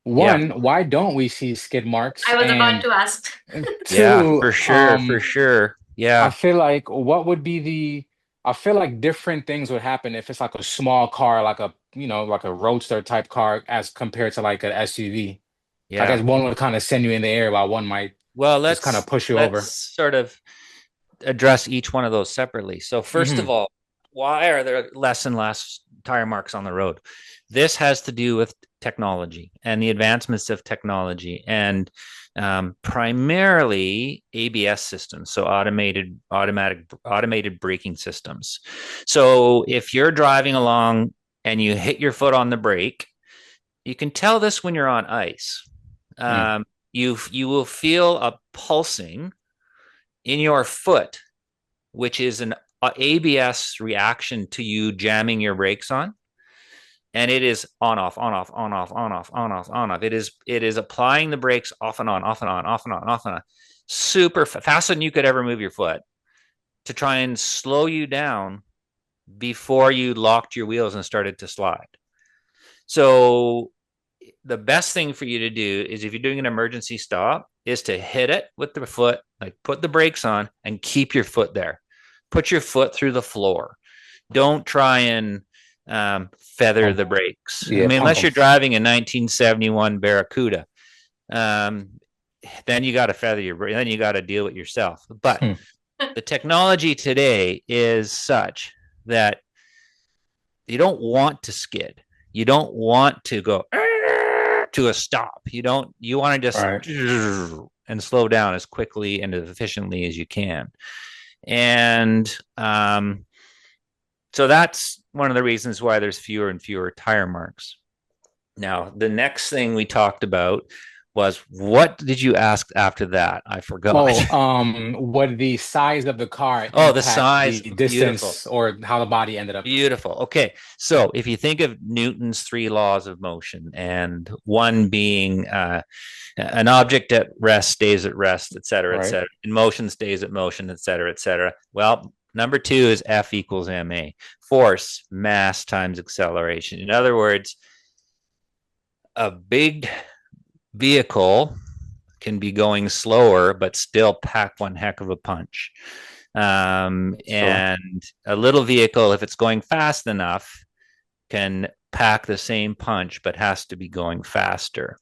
Yeah, one, why don't we see skid marks? I was about And to ask. yeah, two, for sure, for sure. I Yeah, feel like what would be I feel like different things would happen if it's like a small car, like like a roadster type car as compared to like an SUV. I guess yeah. one would kind of send you in the air while one might Well, just kind of push you let's over. sort of address each one of those separately. So first of Hmm. all, why are there less and less tire marks on the road? This has to do with technology and the advancements of technology, and primarily ABS systems, so automated braking systems. So if you're driving along and you hit your foot on the brake, you can tell this when you're on ice. Mm. You will feel a pulsing in your foot, which is an ABS reaction to you jamming your brakes on, and it is on off, on off, on off, on off, on off, on off. It is applying the brakes off and on, off and on, off and on, off and on, super faster than you could ever move your foot to try and slow you down before you locked your wheels and started to slide. So the best thing for you to do is, if you're doing an emergency stop, is to hit it with the foot, like put the brakes on and keep your foot there. Put your foot through the floor. Don't try and feather Pump. the brakes. I Yeah, mean, pump unless them. you're driving a 1971 Barracuda, um, then you got to feather your brake. Then you got to deal with yourself. But Hmm. the technology today is such that you don't want to skid. You don't want to go to a stop. You want to just Right. and slow down as quickly and as efficiently as you can. And so that's one of the reasons why there's fewer and fewer tire marks. Now, the next thing we talked about was, what did you ask after that? I forgot. Oh, would the size of the car Oh, the impact the size. Beautiful. distance or how the body ended up? Beautiful. Okay. So if you think of Newton's three laws of motion, and one being an object at rest stays at rest, et cetera, et Right. cetera. In motion stays at motion, et cetera, et cetera. Well, number two is F equals ma, force, mass times acceleration. In other words, a big vehicle can be going slower, but still pack one heck of a punch. Sure. And a little vehicle, if it's going fast enough, can pack the same punch, but has to be going faster.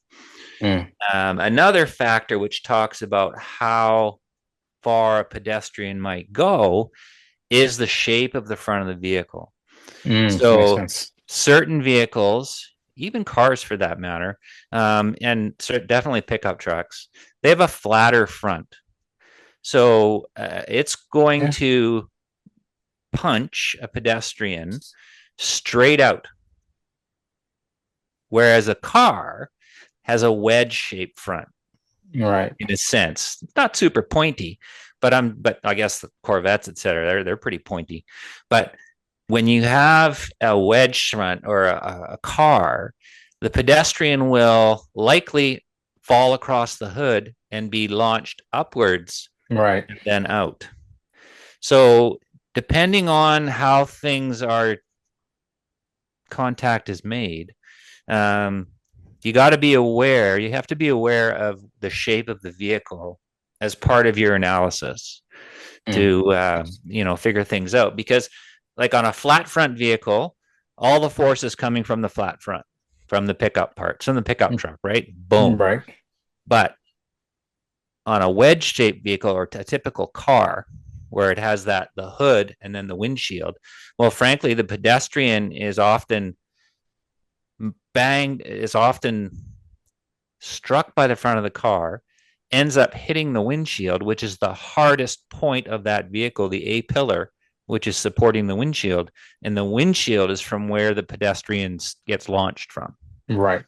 Mm. Another factor which talks about how far a pedestrian might go is the shape of the front of the vehicle. Makes So sense. certain vehicles, even cars for that matter, and definitely pickup trucks, they have a flatter front. So it's going Yeah. to punch a pedestrian straight out, whereas a car has a wedge shaped front Right. in a sense. It's not super pointy, but I guess the Corvettes, et cetera, they're pretty pointy. But when you have a wedge front or a car, the pedestrian will likely fall across the hood and be launched upwards Right. and then out. So depending on how things are, contact is made, um, you got to be aware. You have to be aware of the shape of the vehicle as part of your analysis Mm. to figure things out. Because, like on a flat front vehicle, all the force is coming from the flat front, from the pickup parts, from the pickup truck, right? Boom. Right. But on a wedge shaped vehicle or a typical car, where it has the hood and then the windshield, well, frankly, the pedestrian is often struck by the front of the car, ends up hitting the windshield, which is the hardest point of that vehicle, the A pillar, which is supporting the windshield. And the windshield is from where the pedestrian gets launched from. Right.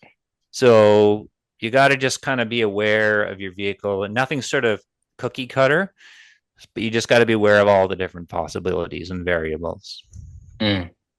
So you got to just kind of be aware of your vehicle, and nothing sort of cookie cutter, but you just got to be aware of all the different possibilities and variables. Mm.